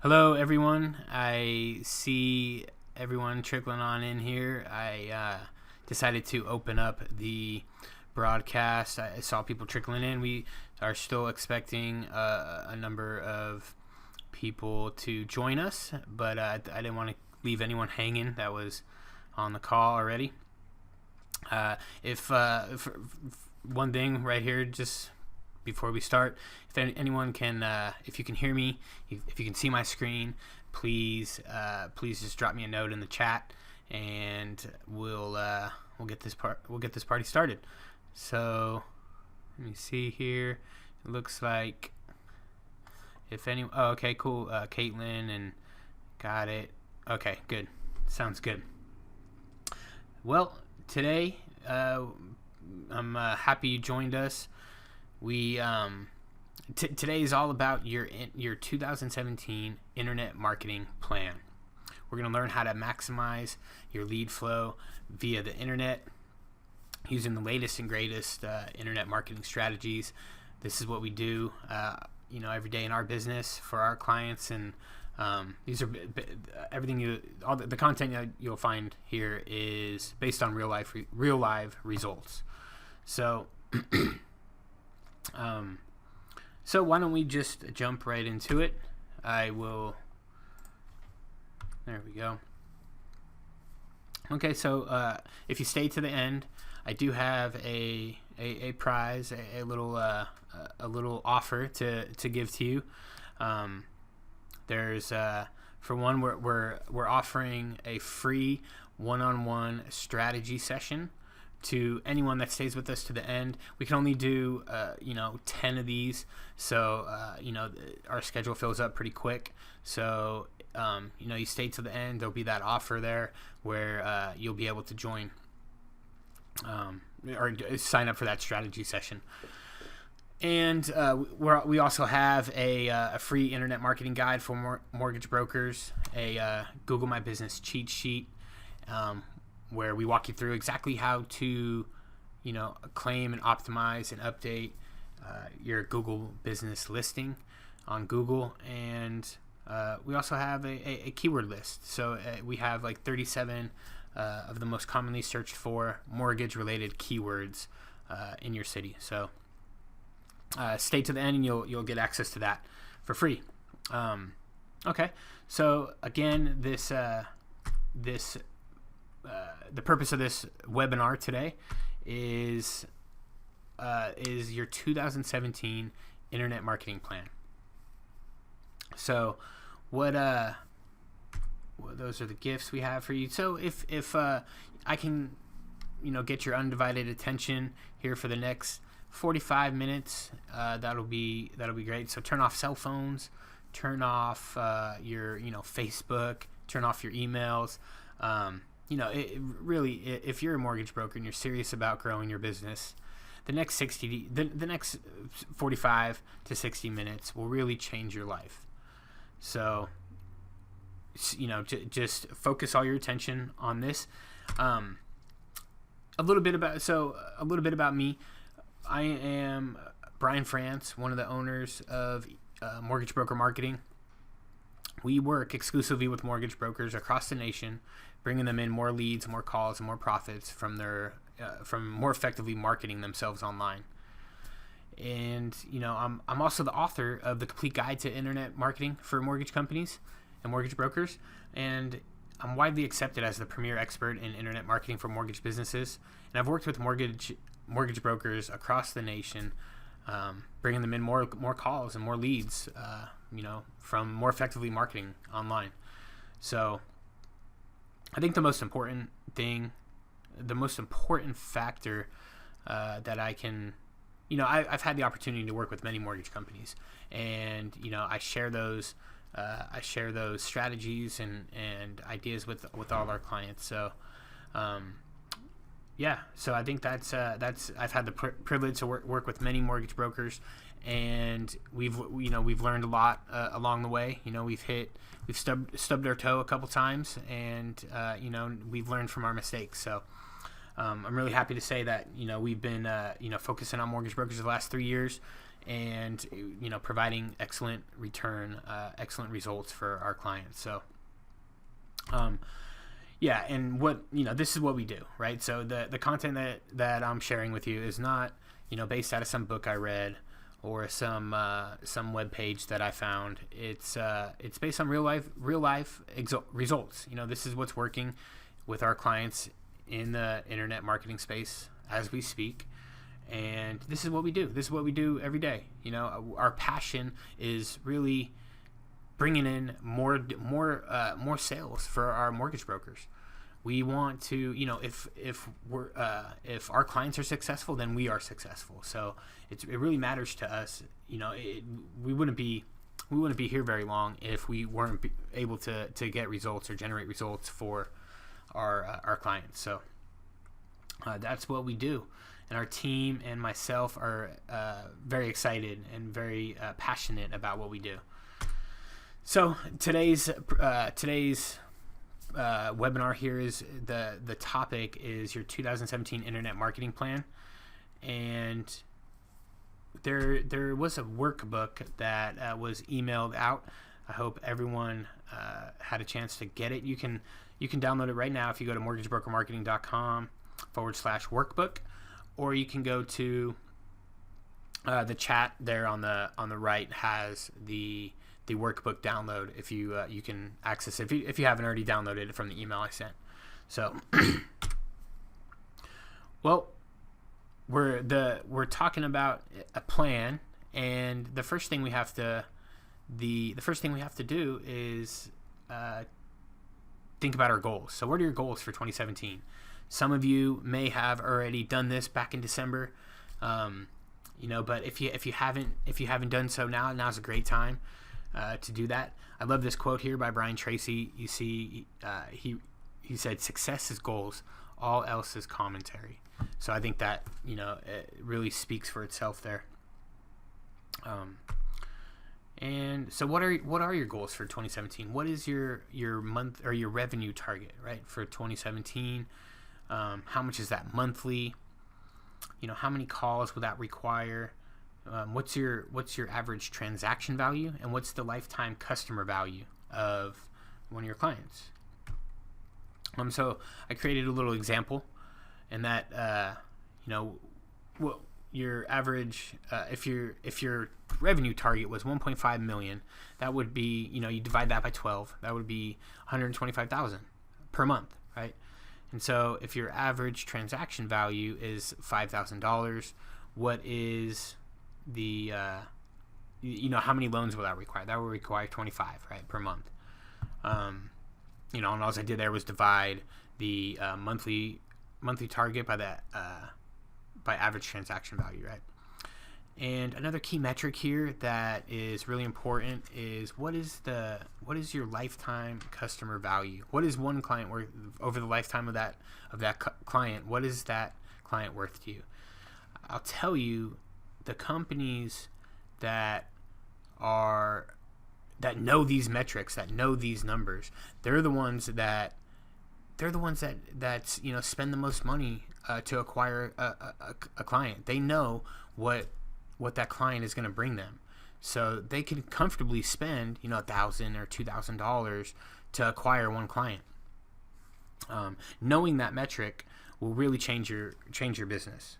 Hello, everyone. I see everyone trickling on in here. I decided to open up the broadcast. I saw people trickling in. We are still expecting a number of people to join us, but I didn't want to leave anyone hanging that was on the call already. If one thing right here, just before we start, if anyone can, if you can hear me, if you can see my screen, please just drop me a note in the chat, and we'll get this party started. So let me see here. It looks like okay, cool. Caitlin and got it. Okay, good. Sounds good. Well, today I'm happy you joined us. We today is all about your 2017 internet marketing plan. We're going to learn how to maximize your lead flow via the internet using the latest and greatest internet marketing strategies. This is what we do, every day in our business for our clients, and these are all the content that you'll find here is based on real live results. So. So why don't we just jump right into it? There we go. Okay, so if you stay to the end, I do have a prize, a little offer to give to you. There's for one, we're offering a free one-on-one strategy session to anyone that stays with us to the end. We can only do 10 of these, so our schedule fills up pretty quick. So you stay to the end, there'll be that offer there where you'll be able to join or sign up for that strategy session. And we also have a free internet marketing guide for mortgage brokers, a Google My Business cheat sheet, where we walk you through exactly how to, claim and optimize and update your Google business listing on Google. And we also have a keyword list. So we have like 37 of the most commonly searched for mortgage-related keywords in your city. So stay to the end, and you'll get access to that for free. Okay, so again, the purpose of this webinar today is your 2017 internet marketing plan. So what those are the gifts we have for you. So if I can get your undivided attention here for the next 45 minutes, that'll be great. So turn off cell phones, turn off your Facebook, turn off your emails. If you're a mortgage broker and you're serious about growing your business, the next 45 to 60 minutes will really change your life. So, just focus all your attention on this. A little bit about me. I am Brian France, one of the owners of Mortgage Broker Marketing. We work exclusively with mortgage brokers across the nation, bringing them in more leads, more calls, and more profits from more effectively marketing themselves online. And I'm also the author of the Complete Guide to Internet Marketing for Mortgage Companies and Mortgage Brokers, and I'm widely accepted as the premier expert in internet marketing for mortgage businesses. And I've worked with mortgage brokers across the nation, bringing them in more calls and more leads, from more effectively marketing online. So I think the most important factor that I can, I've had the opportunity to work with many mortgage companies, and I share those strategies and ideas with all our clients. So so I think that's I've had the privilege to work with many mortgage brokers, and we've learned a lot along the way. We've stubbed our toe a couple times, and we've learned from our mistakes. So I'm really happy to say that we've been focusing on mortgage brokers the last 3 years, and providing excellent excellent results for our clients. So yeah, and this is what we do, right? So the content that I'm sharing with you is not based out of some book I read or some web page that I found. It's based on real life results. This is what's working with our clients in the internet marketing space as we speak, and this is what we do. This is what we do every day. Our passion is really bringing in more sales for our mortgage brokers. We want to, if our clients are successful, then we are successful. So it really matters to us. We wouldn't be here very long if we weren't able to get results or generate results for our clients. So that's what we do, and our team and myself are very excited and very passionate about what we do. So today's webinar here is the topic is your 2017 internet marketing plan, and there was a workbook that was emailed out. I hope everyone had a chance to get it. You can download it right now if you go to mortgagebrokermarketing.com/workbook, or you can go to the chat there on the right has the workbook download. If you can access it if you haven't already downloaded it from the email I sent. So well, we're talking about a plan, and the first thing we have to do is think about our goals. So what are your goals for 2017? Some of you may have already done this back in December, but if you haven't done so, now's a great time to do that. I love this quote here by Brian Tracy. You see, he said, "Success is goals, all else is commentary." So I think that it really speaks for itself there. And so what are your goals for 2017? What is your month or your revenue target, right, for 2017? How much is that monthly? How many calls will that require? What's your average transaction value, and what's the lifetime customer value of one of your clients? So I created a little example, and that your average if your revenue target was 1.5 million, that would be you divide that by 12, that would be 125,000 per month, right? And so if your average transaction value is $5,000, what is the how many loans will that require? That will require 25, right, per month. And all I did there was divide the monthly target by that by average transaction value, right? And another key metric here that is really important is what is your lifetime customer value? What is one client worth over the lifetime of that client? What is that client worth to you? I'll tell you, the companies that know these metrics, that know these numbers, they're the ones that spend the most money to acquire a client. They know what that client is going to bring them, so they can comfortably spend $1,000 or $2,000 to acquire one client. Knowing that metric will really change your business.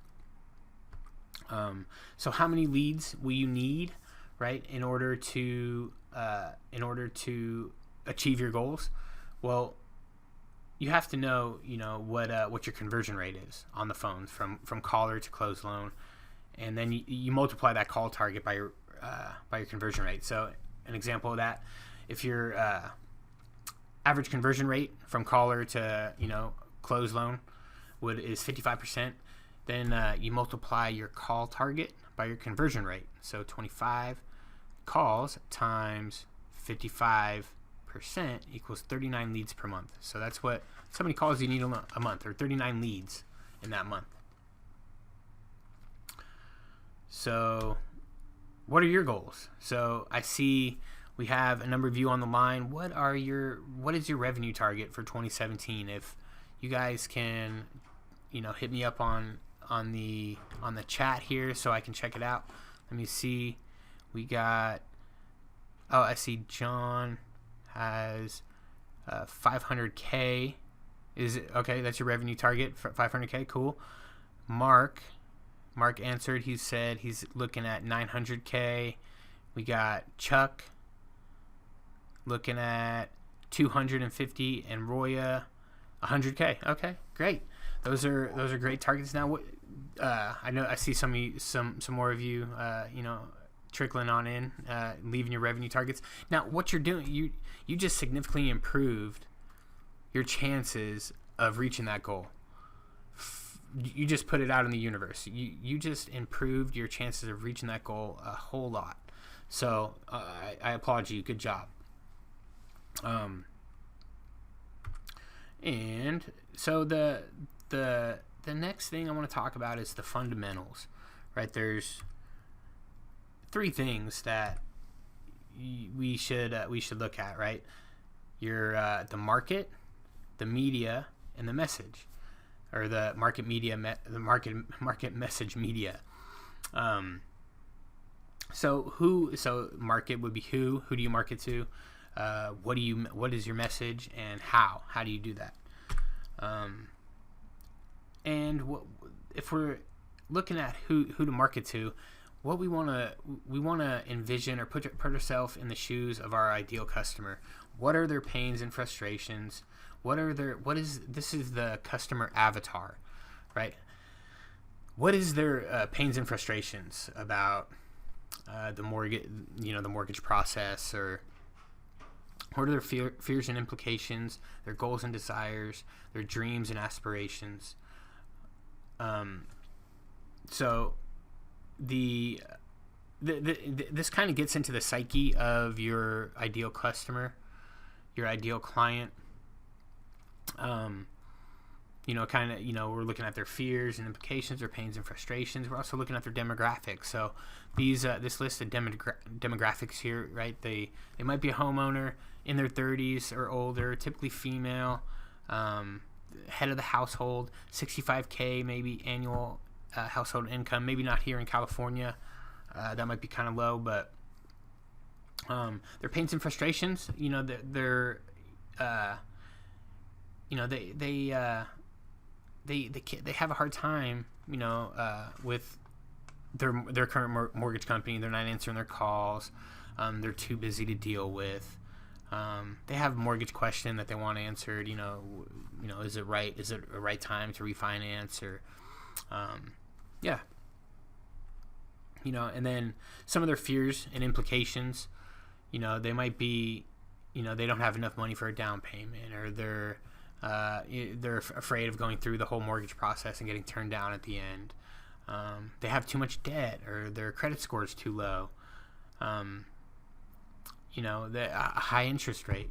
So how many leads will you need, right, in order to achieve your goals? Well, you have to know what your conversion rate is on the phone from caller to closed loan, and then you multiply that call target by your conversion rate. So an example of that, if your average conversion rate from caller to closed loan is 55%, then you multiply your call target by your conversion rate. So 25 calls times 55% equals 39 leads per month. So that's how many calls you need a month, or 39 leads in that month. So what are your goals? So I see we have a number of you on the line. What is your revenue target for 2017? If you guys can hit me up on the chat here so I can check it out. Let me see. We got, I see John has 500K. Is it okay? That's your revenue target for 500K. Cool. Mark answered. He said he's looking at 900K. We got Chuck looking at 250, and Roya 100K. Okay, great. Those are great targets. Now, what I know I see some more of you, trickling on in, leaving your revenue targets. Now, what you're doing, you just significantly improved your chances of reaching that goal. You just put it out in the universe. You just improved your chances of reaching that goal a whole lot. So I applaud you. Good job. And so the next thing I want to talk about is the fundamentals, right? There's 3 things that we should look at, right? Your the market, the media, and the message, or the market media, the market message media. So market would be who do you market to? What is your message, and how do you do that? If we're looking at who to market to, what we want to envision or put ourselves in the shoes of our ideal customer. What are their pains and frustrations? This is the customer avatar, right? What is their pains and frustrations about the mortgage process, or what are their fears and implications, their goals and desires, their dreams and aspirations? So this kind of gets into the psyche of your ideal customer, your ideal client. We're looking at their fears and implications, their pains and frustrations. We're also looking at their demographics. So this list of demographics here, right? They might be a homeowner in their 30s or older, typically female, head of the household, 65K maybe annual household income. Maybe not here in California. That might be kind of low, but their pains and frustrations, they have a hard time, with their current mortgage company. They're not answering their calls. They're too busy to deal with. They have a mortgage question that they want answered. Is it right? Is it a right time to refinance? Or, and then some of their fears and implications. They might be, they don't have enough money for a down payment, or they're afraid of going through the whole mortgage process and getting turned down at the end. They have too much debt, or their credit score is too low. A high interest rate.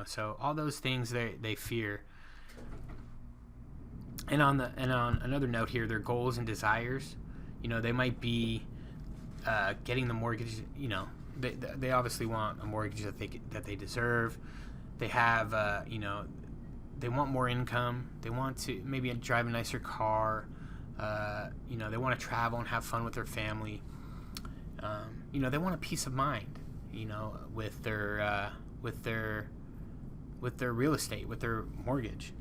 So all those things they fear. And on another note here, their goals and desires. They might be getting the mortgage. They obviously want a mortgage that they deserve. They have they want more income. They want to maybe drive a nicer car. They want to travel and have fun with their family. They want a peace of mind. With their real estate, with their mortgage.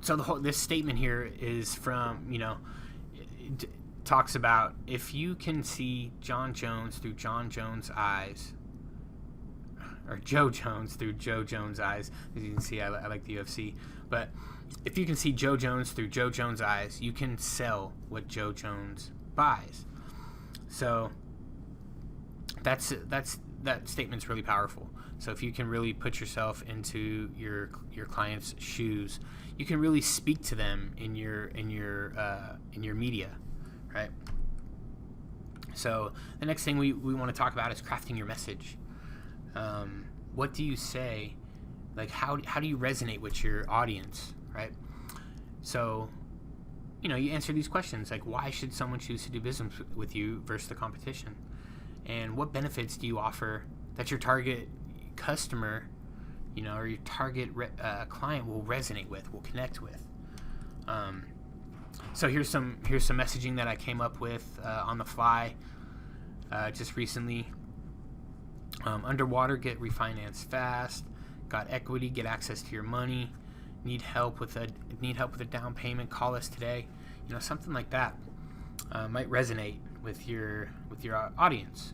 So this statement here is from it talks about, if you can see John Jones through John Jones' eyes, or Joe Jones through Joe Jones' eyes. As you can see, I like the UFC. But if you can see Joe Jones through Joe Jones' eyes, you can sell what Joe Jones buys. So that statement's really powerful. So if you can really put yourself into your client's shoes, you can really speak to them in your media, right? So the next thing we want to talk about is crafting your message. What do you say? Like, how do you resonate with your audience, right? So, you answer these questions, like, why should someone choose to do business with you versus the competition? And what benefits do you offer that your target customer, or your target client will resonate with, will connect with? So here's some messaging that I came up with on the fly just recently. Underwater, get refinanced fast. Got equity, get access to your money. Need help with a down payment, call us today. Something like that might resonate with your audience,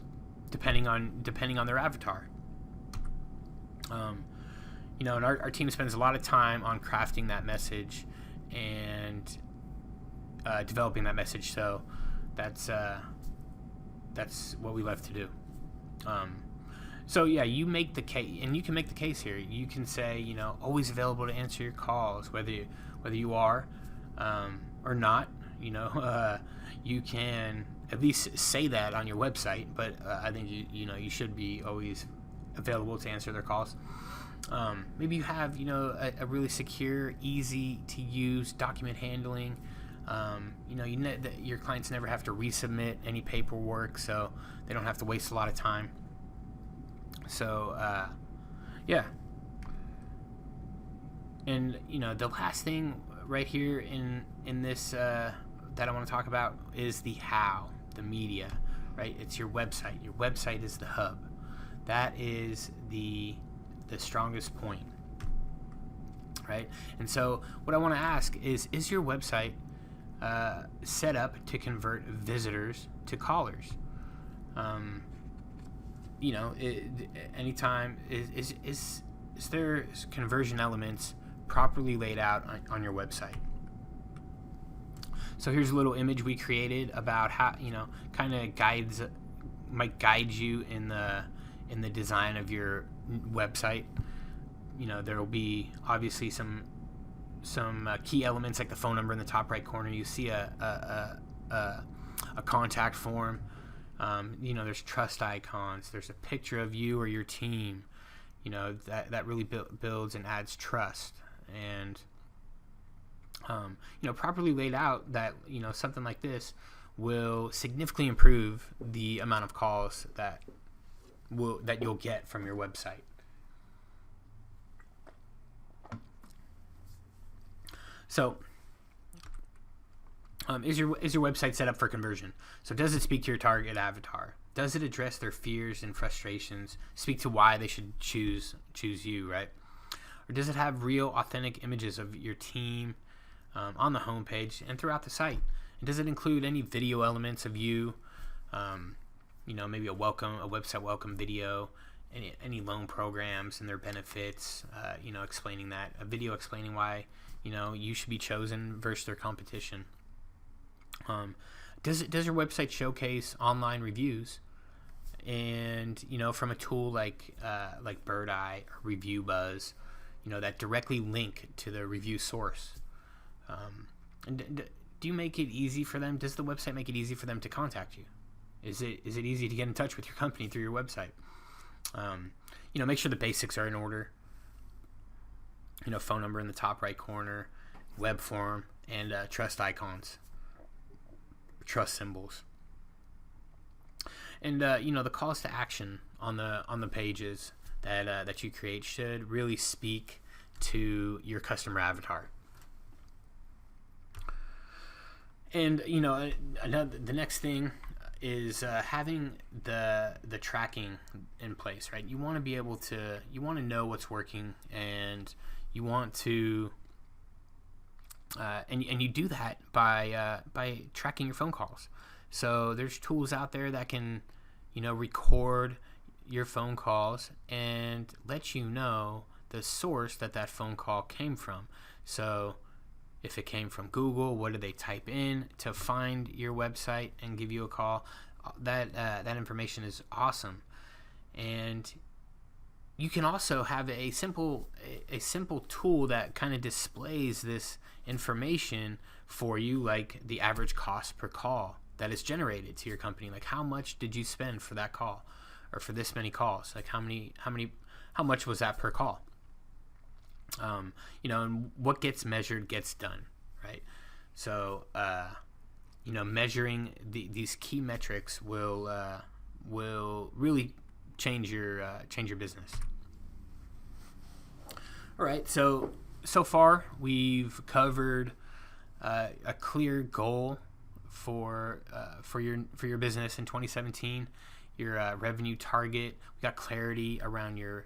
depending on their avatar. And our team spends a lot of time on crafting that message and developing that message. So that's what we love to do. So yeah, you make the case, and you can make the case here. You can say, always available to answer your calls, whether you are or not. You can at least say that on your website. But I think you should be always available to answer their calls. Maybe you have a really secure, easy to use document handling. Your clients never have to resubmit any paperwork, so they don't have to waste a lot of time. So, yeah. And, the last thing right here in this that I want to talk about is the how, the media, right? It's your website. Your website is the hub. That is the strongest point, right? And so what I want to ask is your website set up to convert visitors to callers? Anytime is there conversion elements properly laid out on your website? So here's a little image we created about how kind of might guide you in the design of your website. There will be obviously some key elements like the phone number in the top right corner. You see a contact form. There's trust icons. There's a picture of you or your team. That really builds and adds trust. And properly laid out, that something like this will significantly improve the amount of calls that you'll get from your website. So, is your website set up for conversion? So does it speak to your target avatar? Does it address their fears and frustrations? Speak to why they should choose you, right? Or does it have real, authentic images of your team on the homepage and throughout the site? And does it include any video elements of you? Maybe a website welcome video, any loan programs and their benefits. Explaining that, a video explaining why you should be chosen versus their competition. Does your website showcase online reviews? And from a tool like Bird Eye or Review Buzz, that directly link to the review source. And do you make it easy for them? Does the website make it easy for them to contact you? Is it easy to get in touch with your company through your website? Make sure the basics are in order. Phone number in the top right corner, web form, and trust icons, trust symbols. And the calls to action on the pages that you create should really speak to your customer avatar. And the next thing is having the tracking in place, right? You want to know what's working, and you want to and you do that by tracking your phone calls. So there's tools out there that can record your phone calls and let you know the source that phone call came from. So if it came from Google, what did they type in to find your website and give you a call? That information is awesome. And you can also have a simple tool that kind of displays this information for you, like the average cost per call that is generated to your company. Like, how much did you spend for that call, or for this many calls? Like, how much was that per call? And what gets measured gets done, right? So, measuring these key metrics will really change your business. All right, so far we've covered a clear goal for your business in 2017, your revenue target. We got clarity around your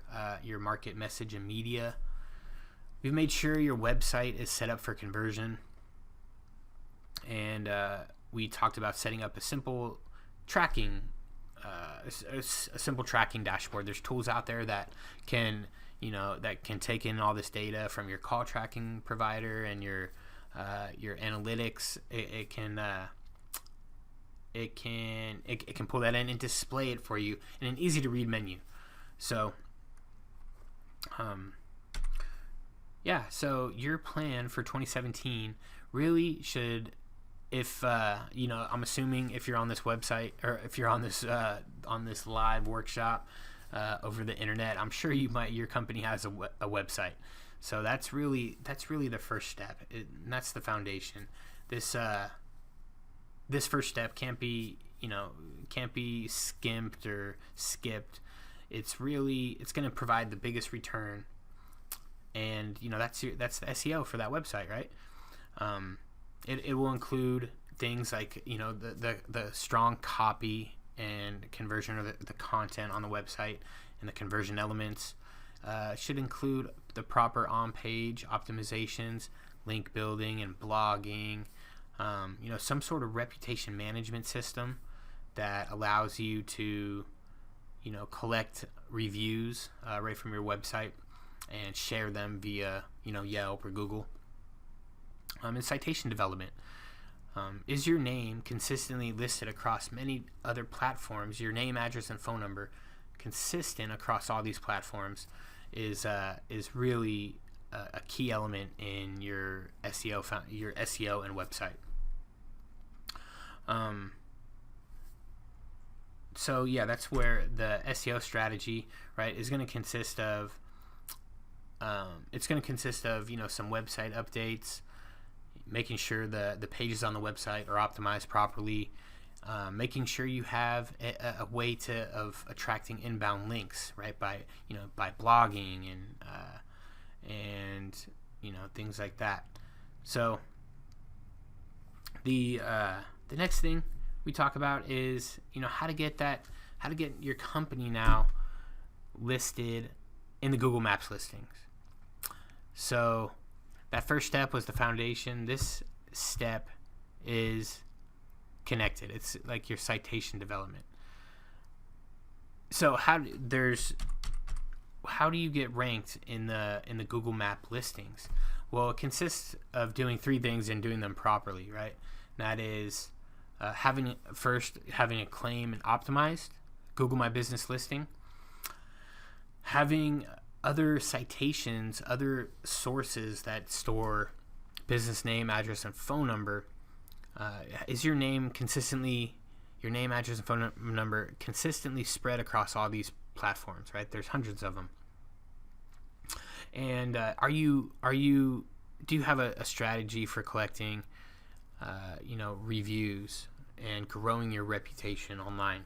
market message and media. We've made sure your website is set up for conversion, and we talked about setting up a simple tracking dashboard. There's tools out there that can take in all this data from your call tracking provider and your analytics. It can pull that in and display it for you in an easy to read menu. So so your plan for 2017 really should, if I'm assuming if you're on this website, or if you're on this live workshop over the internet, I'm sure your company has a website. So that's really the first step, and that's the foundation. This first step can't be skimped or skipped. It's going to provide the biggest return, and that's the SEO for that website, right? It will include things like the strong copy and conversion of the content on the website, and the conversion elements. Should include the proper on-page optimizations, link building, and blogging. Some sort of reputation management system that allows you to collect reviews right from your website and share them via Yelp or Google. And citation development. Is your name consistently listed across many other platforms? Your name, address, and phone number consistent across all these platforms is really a key element in your SEO and website. That's where the SEO strategy, right, is going to consist of. It's going to consist of some website updates, making sure the pages on the website are optimized properly, making sure you have a way of attracting inbound links, right, by blogging and things like that. So the next thing we talk about is how to get your company now listed in the Google Maps listings. So that first step was the foundation. This step is connected. It's like your citation development. So how do you get ranked in the Google Map listings? Well, it consists of doing three things and doing them properly, right? And that is having a claim and optimized Google My Business listing, having other citations, other sources that store business name, address, and phone number. Is your name, address, and phone number consistently spread across all these platforms, right? There's hundreds of them. And do you have a strategy for collecting reviews and growing your reputation online?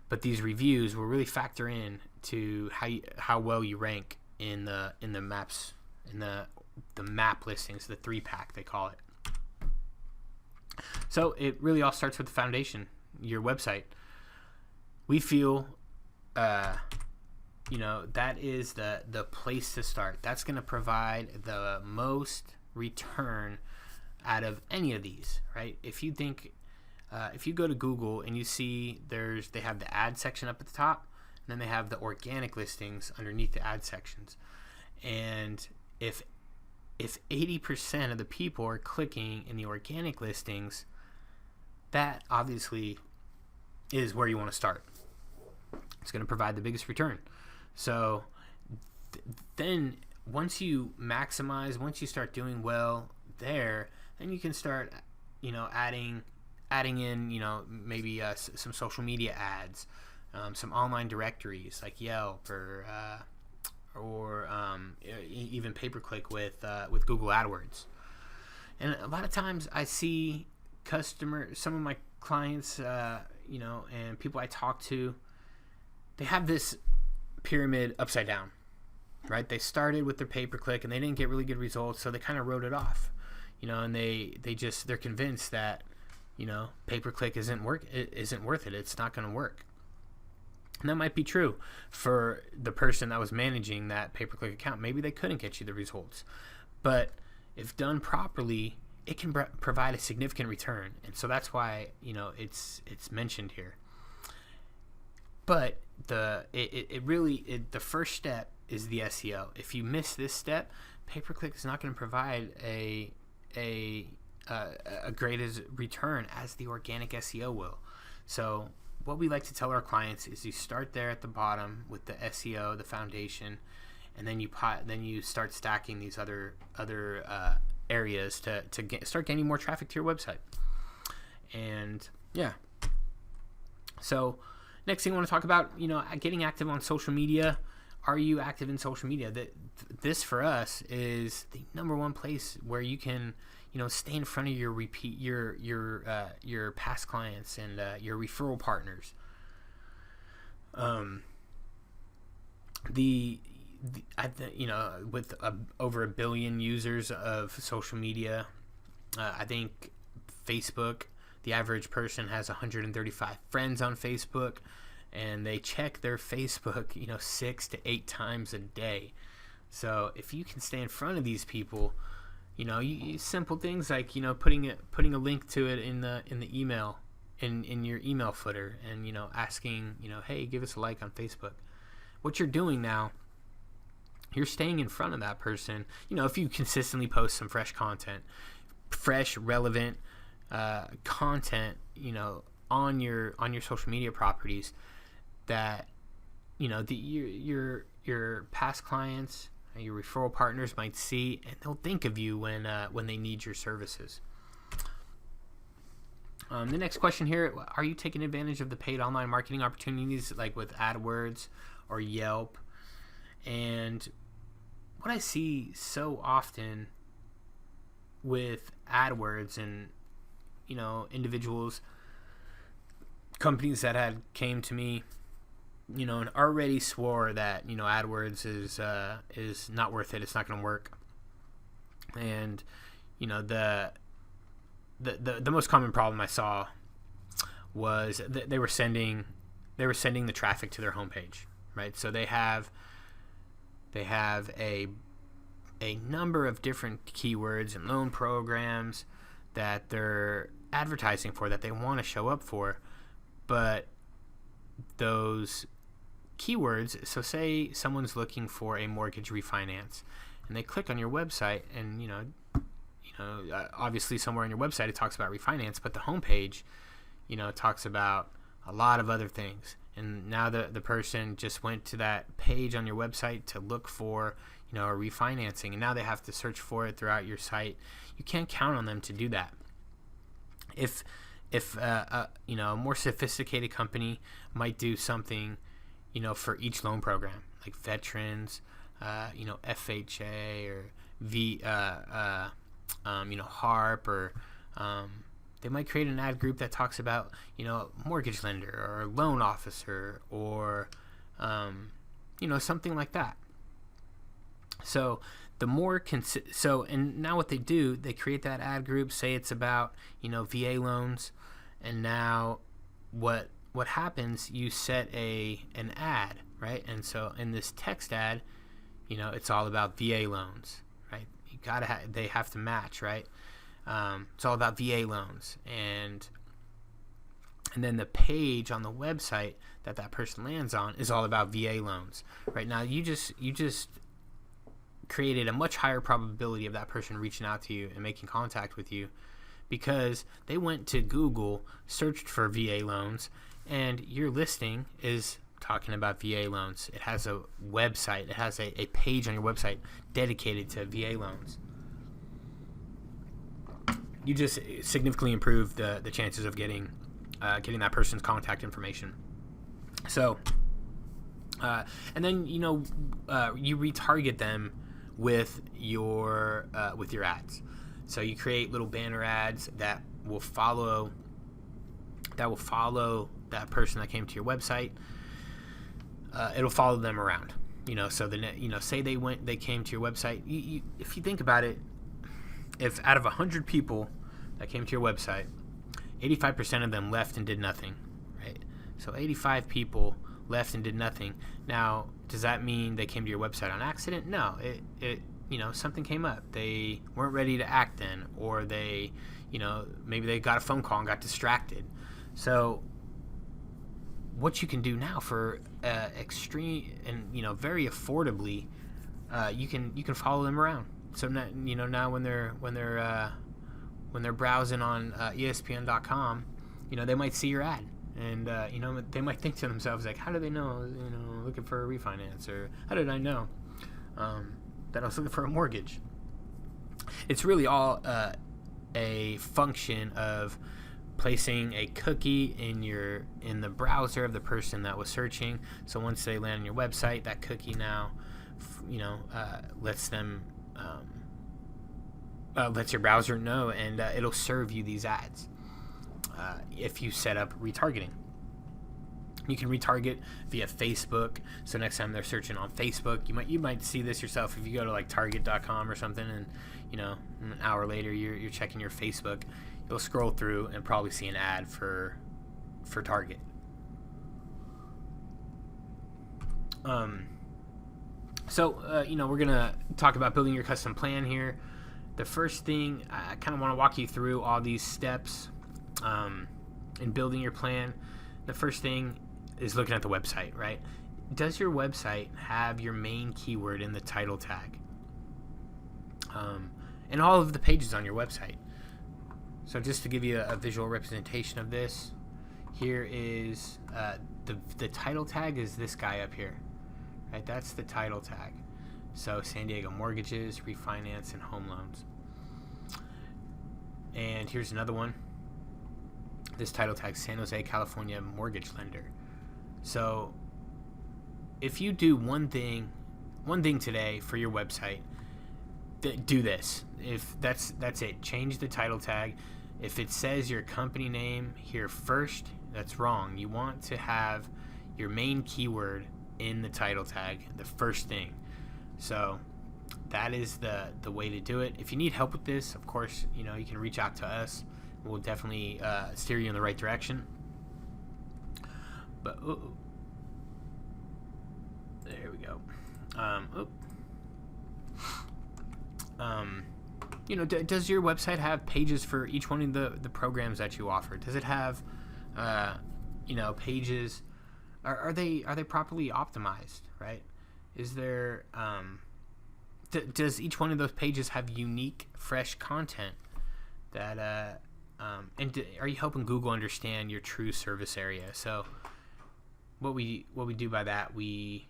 But these reviews will really factor in to how well you rank in the maps, in the map listings, the 3-pack they call it. So it really all starts with the foundation, your website. We feel that is the place to start. That's going to provide the most return out of any of these, right? If you go to Google and you see they have the ad section up at the top, and then they have the organic listings underneath the ad sections. And if 80% of the people are clicking in the organic listings, that obviously is where you want to start. It's going to provide the biggest return. So then once you start doing well there, then you can start, adding in, maybe some social media ads, some online directories like Yelp or even pay-per-click with Google AdWords. And a lot of times I see some of my clients, and people I talk to, they have this pyramid upside down, right? They started with their pay-per-click and they didn't get really good results, so they kind of wrote it off. and they're convinced that, pay-per-click isn't worth it. It's not going to work. And that might be true for the person that was managing that pay-per-click account. Maybe they couldn't get you the results, but if done properly, it can provide a significant return. And so that's why, it's mentioned here. But the first step is the SEO. If you miss this step, pay-per-click is not going to provide a great as return as the organic SEO will. So what we like to tell our clients is you start there at the bottom with the SEO, the foundation, and then you start stacking these other areas to start gaining more traffic to your website. And yeah. So next thing I want to talk about, getting active on social media. Are you active in social media? This for us is the number one place where you can, stay in front of your past clients and your referral partners. With over 1 billion users of social media, I think Facebook, the average person has 135 friends on Facebook, and they check their Facebook, 6 to 8 times a day. So if you can stay in front of these people, simple things like putting a link to it in the email, in your email footer, and asking hey, give us a like on Facebook. What you're doing now, you're staying in front of that person. If you consistently post some fresh relevant content, on your social media properties, that your past clients, your referral partners might see, and they'll think of you when they need your services. The next question here: are you taking advantage of the paid online marketing opportunities like with AdWords or Yelp? And what I see so often with AdWords and individuals, companies that had came to me, and already swore that AdWords is not worth it. It's not going to work. And the most common problem I saw was that they were sending the traffic to their homepage, right? So they have a number of different keywords and loan programs that they're advertising for, that they want to show up for, but those keywords, so say someone's looking for a mortgage refinance and they click on your website, and obviously somewhere on your website it talks about refinance, but the homepage talks about a lot of other things. And now the person just went to that page on your website to look for a refinancing, and now they have to search for it throughout your site. You can't count on them to do that. If a more sophisticated company might do something for each loan program, like veterans, FHA or HARP, or they might create an ad group that talks about mortgage lender or loan officer, or something like that. So the more and now what they do, they create that ad group, say it's about VA loans, and now what happens, you set an ad, right? And so in this text ad, it's all about VA loans, right? They have to match, right? It's all about VA loans, and then the page on the website that person lands on is all about VA loans. Right now, you just created a much higher probability of that person reaching out to you and making contact with you, because they went to Google, searched for VA loans, and your listing is talking about VA loans. It has a website, it has a page on your website dedicated to VA loans. You just significantly improve the chances of getting that person's contact information. So, and then you retarget them with your ads. So you create little banner ads that will follow that person that came to your website. It'll follow them around. So say they came to your website. If you think about it, if out of 100 people that came to your website, 85% of them left and did nothing, right? So 85 people left and did nothing. Now, does that mean they came to your website on accident? No, it something came up. They weren't ready to act then, or they, maybe they got a phone call and got distracted. So what you can do now for extreme and very affordably, you can follow them around. So now when they're browsing on ESPN.com, they might see your ad, and they might think to themselves like, how do they know looking for a refinance, or how did I know that I was looking for a mortgage? It's really all a function of placing a cookie in the browser of the person that was searching. So once they land on your website, that cookie now lets them lets your browser know, and it'll serve you these ads if you set up retargeting. You can retarget via Facebook. So next time they're searching on Facebook, you might see this yourself if you go to like Target.com or something, and an hour later you're checking your Facebook. You'll scroll through and probably see an ad for Target. So we're gonna talk about building your custom plan here. The first thing, I kind of want to walk you through all these steps in building your plan. The first thing is looking at the website, right? Does your website have your main keyword in the title tag? And all of the pages on your website. So just to give you a visual representation of this, here is the title tag is this guy up here, right? That's the title tag. So San Diego mortgages, refinance, and home loans. And here's another one. This title tag, San Jose, California mortgage lender. So if you do one thing today for your website, do this. If that's it. Change the title tag. If it says your company name here first, that's wrong. You want to have your main keyword in the title tag, the first thing. So that is the way to do it. If you need help with this, of course, you can reach out to us. We'll definitely steer you in the right direction. But there we go. Does your website have pages for each one of the programs that you offer? Does it have, pages? Are they properly optimized? Right? Is there does each one of those pages have unique, fresh content that are you helping Google understand your true service area? So what we do by that, we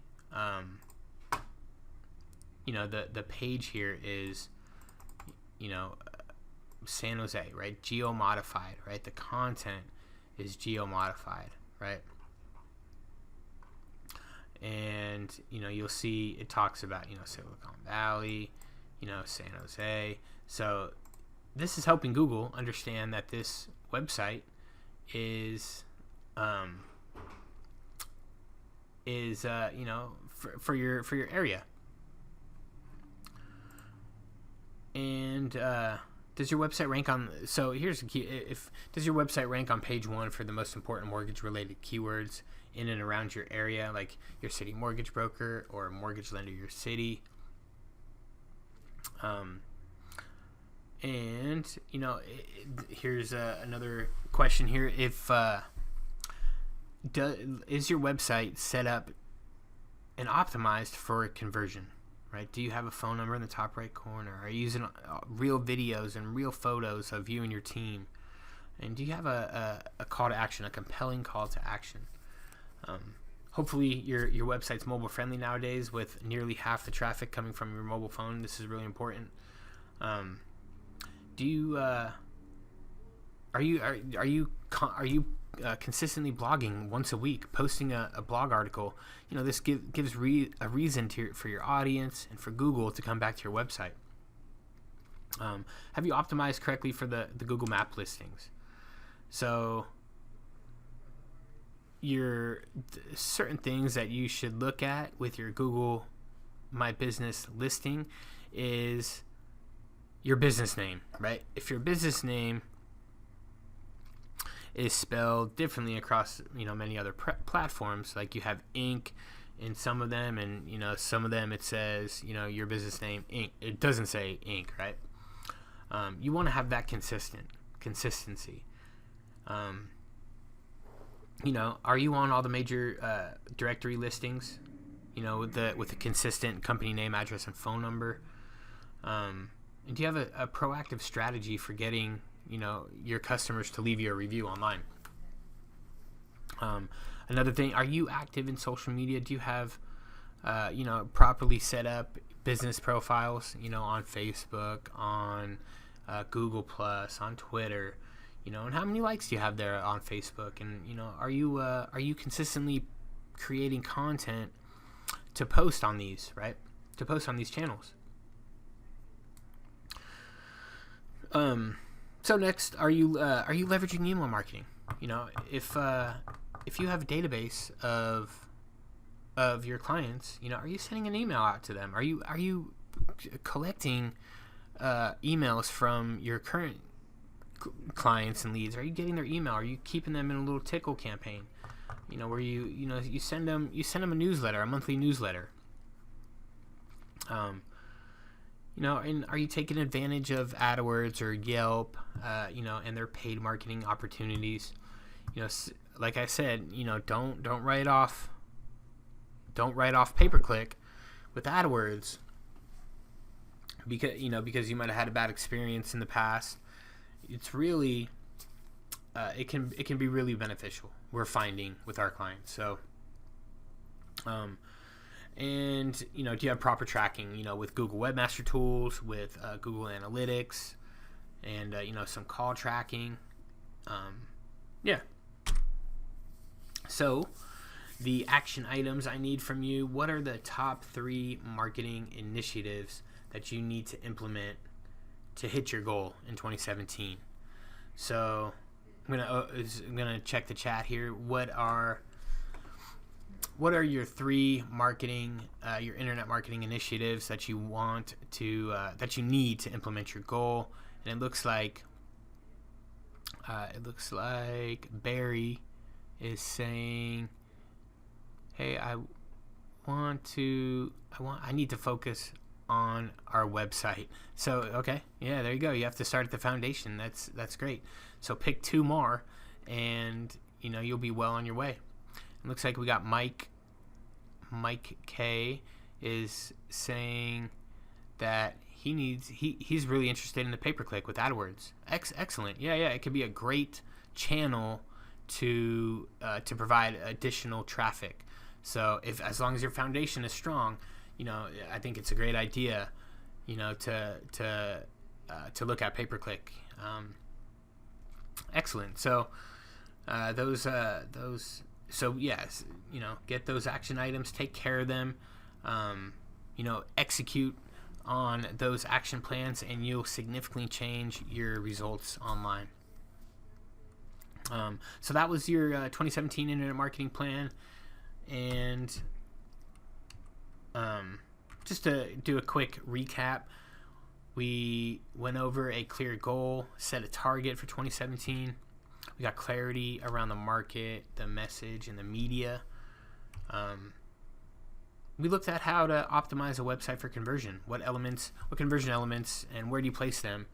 the page here is San Jose, right? Geo-modified, right? The content is geo-modified, right? And you'll see it talks about Silicon Valley, San Jose. So this is helping Google understand that this website is for your area. And does your website rank on? So here's the key: does your website rank on page 1 for the most important mortgage-related keywords in and around your area, like your city mortgage broker or a mortgage lender your city? Here's another question here: is your website set up and optimized for conversion? Right? Do you have a phone number in the top right corner? Are you using real videos and real photos of you and your team? And do you have a call to action, a compelling call to action? Hopefully your website's mobile friendly nowadays, with nearly half the traffic coming from your mobile phone. This is really important. Do you are you consistently blogging once a week, posting a blog article? This gives a reason for your audience and for Google to come back to your website. Have you optimized correctly for the Google Map listings? So your certain things that you should look at with your Google My Business listing is, your business name, right? If your business name is spelled differently across, many other platforms, like you have Inc. in some of them, and some of them it says your business name Inc. It doesn't say Inc. Right? You want to have that consistency. Are you on all the major directory listings? With a consistent company name, address, and phone number. And do you have a proactive strategy for getting your customers to leave you a review online? Another thing, are you active in social media? Do you have properly set up business profiles on Facebook, on Google Plus, on Twitter, and how many likes do you have there on Facebook? And are you consistently creating content to post on these, right? To post on these channels. So next, are you leveraging email marketing? If you have a database of your clients, are you sending an email out to them? Are you collecting emails from your current clients and leads? Are you getting their email? Are you keeping them in a little tickle campaign? Where you send them a newsletter, a monthly newsletter. And are you taking advantage of AdWords or Yelp, and their paid marketing opportunities? Like I said, don't write off pay-per-click with AdWords because you might have had a bad experience in the past. It's really it can be really beneficial, we're finding, with our clients. So and do you have proper tracking with Google Webmaster Tools, with Google Analytics, and some call tracking? So the action items I need from you: what are the top 3 marketing initiatives that you need to implement to hit your goal in 2017? So I'm gonna check the chat here. What are your 3 your internet marketing initiatives that you want to that you need to implement your goal? And it looks like Barry is saying, hey, I need to focus on our website. So okay, yeah, there you go. You have to start at the foundation. That's great. So pick 2 more, and you'll be well on your way. It looks like we got Mike K is saying that he's really interested in the pay-per-click with AdWords. Excellent. Yeah, it could be a great channel to provide additional traffic. So as long as your foundation is strong, I think it's a great idea, to look at pay-per-click. Excellent. So so yes, get those action items, take care of them, execute on those action plans, and you'll significantly change your results online. So that was your 2017 internet marketing plan. And just to do a quick recap, we went over a clear goal, set a target for 2017. We got clarity around the market, the message, and the media. We looked at how to optimize a website for conversion. What conversion elements, and where do you place them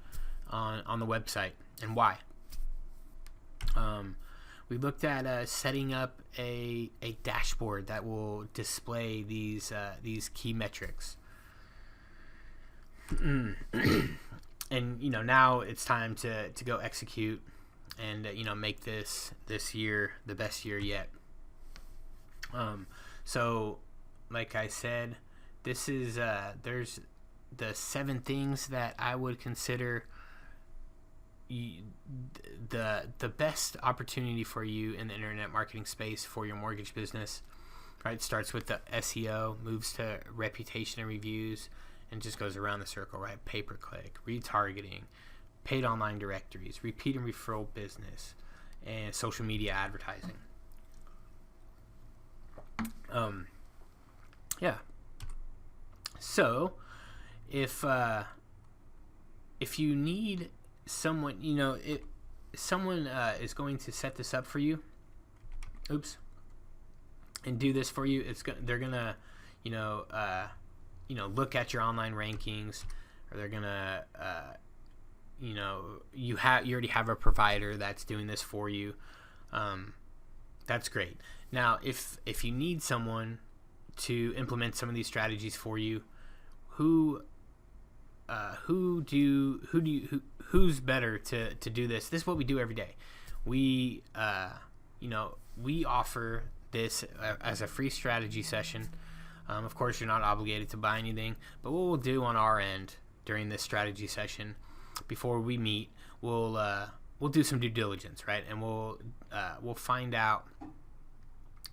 on the website, and why? We looked at setting up a dashboard that will display these key metrics. And now it's time to go execute and make this year the best year yet. So like I said, this is there's the 7 things that I would consider the best opportunity for you in the internet marketing space for your mortgage business. Right, it starts with the SEO, moves to reputation and reviews, and just goes around the circle. Right, pay-per-click, retargeting, paid online directories, repeat and referral business, and social media advertising. So if if you need someone, someone is going to set this up for you. Oops. And do this for you. They're gonna, look at your online rankings, or they're gonna, you already have a provider that's doing this for you. That's great. Now, if you need someone to implement some of these strategies for you, who's better to do this? This is what we do every day. We offer this as a free strategy session. Of course, you're not obligated to buy anything, but what we'll do on our end during this strategy session, before we meet, we'll do some due diligence, right? And we'll find out,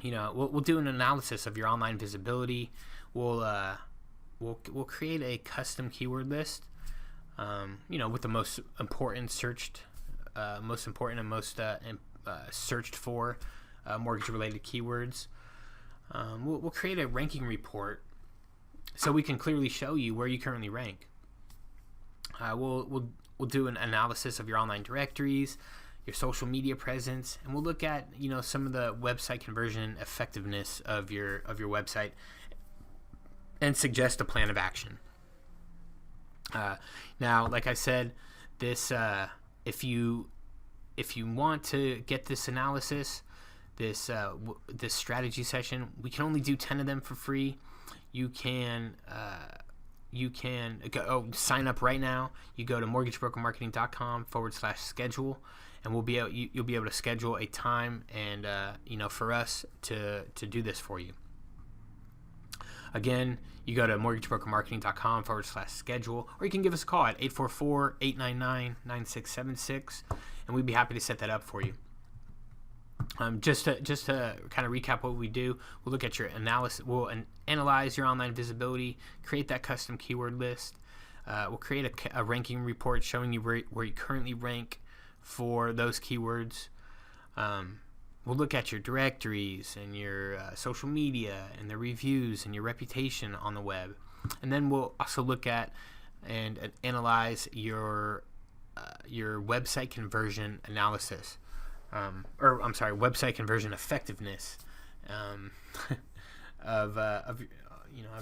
we'll do an analysis of your online visibility. We'll create a custom keyword list, with the most important and most searched for mortgage-related keywords. We'll create a ranking report so we can clearly show you where you currently rank. We'll do an analysis of your online directories, your social media presence, and we'll look at some of the website conversion effectiveness of your website and suggest a plan of action. Now, like I said, this if you want to get this analysis, this strategy session, we can only do 10 of them for free. You can sign up right now. You go to mortgagebrokermarketing.com/schedule, and you'll be able to schedule a time and for us to do this for you. Again, you go to mortgagebrokermarketing.com/schedule, or you can give us a call at 844-899-9676, and we'd be happy to set that up for you. Just to kind of recap what we do, we'll look at your analysis. We'll analyze your online visibility, create that custom keyword list. We'll create a ranking report showing you where you currently rank for those keywords. We'll look at your directories and your social media and the reviews and your reputation on the web. And then we'll also look at and analyze your website conversion analysis. Website conversion effectiveness of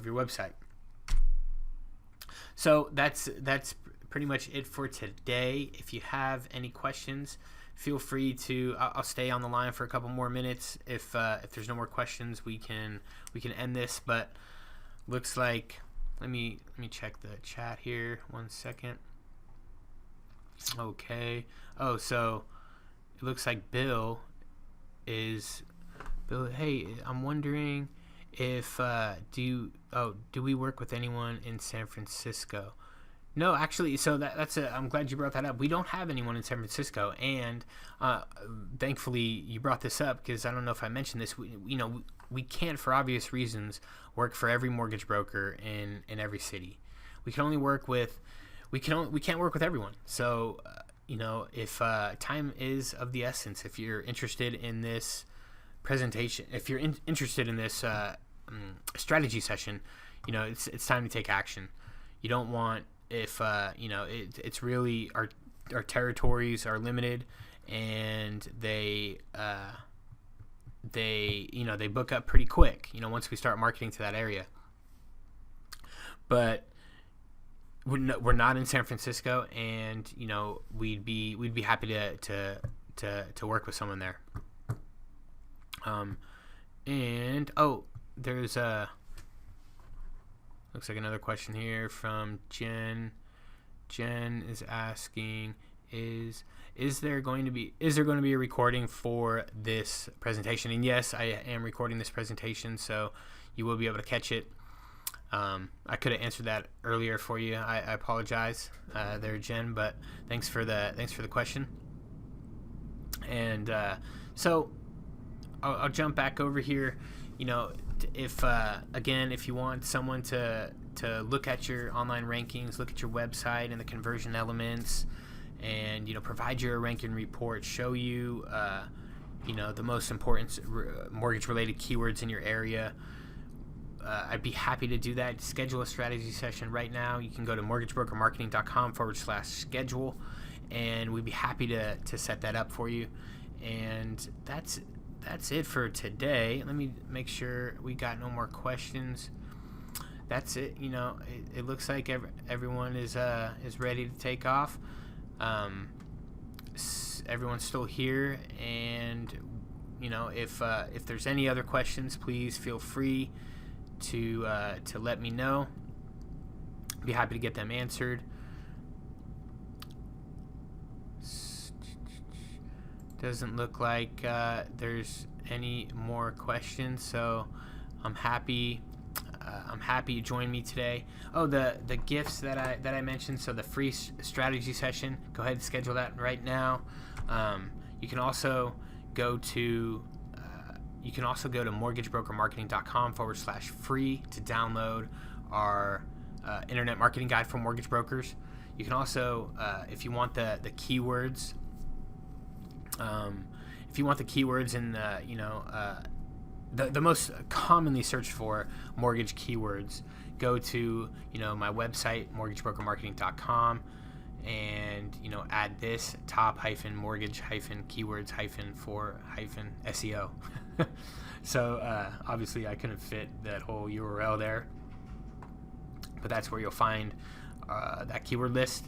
your website. So that's pretty much it for today. If you have any questions, feel free to. I'll stay on the line for a couple more minutes. If there's no more questions, we can end this. But looks like let me check the chat here. 1 second. Okay. Oh, so it looks like Bill. Hey, I'm wondering if do we work with anyone in San Francisco? No, actually, so I'm glad you brought that up. We don't have anyone in San Francisco, and thankfully you brought this up, because I don't know if I mentioned this. We can't, for obvious reasons, work for every mortgage broker in every city. We can't work with everyone. So if time is of the essence, if you're interested in this presentation, if you're interested in this strategy session, it's time to take action. You don't want, if it's really our territories are limited, and they book up pretty quick, once we start marketing to that area. But we're not in San Francisco, and we'd be happy to work with someone there. There's looks like another question here from Jen. Jen is asking, is there going to be a recording for this presentation? And yes, I am recording this presentation, so you will be able to catch it. I could have answered that earlier for you. I apologize there, Jen, but thanks for the question. And so I'll jump back over here. If you want someone to look at your online rankings, look at your website and the conversion elements, and provide you a ranking report, show you the most important mortgage related keywords in your area, I'd be happy to do that. Schedule a strategy session right now. You can go to mortgagebrokermarketing.com/schedule, and we'd be happy to set that up for you. And that's it for today. Let me make sure we got no more questions. That's it. It looks like everyone is ready to take off. Everyone's still here, and if there's any other questions, please feel free to let me know. Be happy to get them answered. Doesn't look like there's any more questions, so I'm happy you joined me today. Oh, the gifts that I mentioned. So the free strategy session, go ahead and schedule that right now. You can also go to mortgagebrokermarketing.com/free to download our internet marketing guide for mortgage brokers. You can also, if you want the keywords, in the most commonly searched for mortgage keywords, go to my website, mortgagebrokermarketing.com, and add this top mortgage keywords for SEO. So obviously I couldn't fit that whole URL there, but that's where you'll find that keyword list.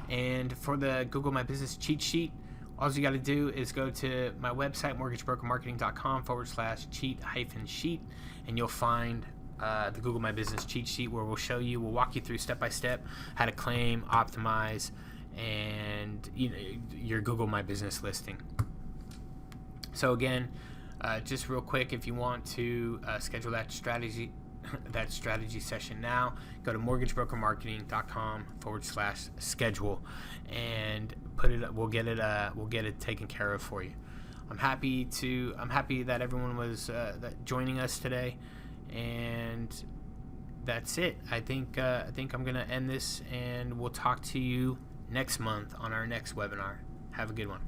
And for the Google My Business cheat sheet, all you got to do is go to my website, mortgagebrokermarketing.com/cheat-sheet, and you'll find the Google My Business cheat sheet, where we'll walk you through step by step how to claim, optimize, and your Google My Business listing. So again, just real quick, if you want to schedule that strategy session now, go to mortgagebrokermarketing.com/schedule and put it. We'll get it taken care of for you. I'm happy that everyone was joining us today, and that's it. I think I'm gonna end this, and we'll talk to you next month on our next webinar. Have a good one.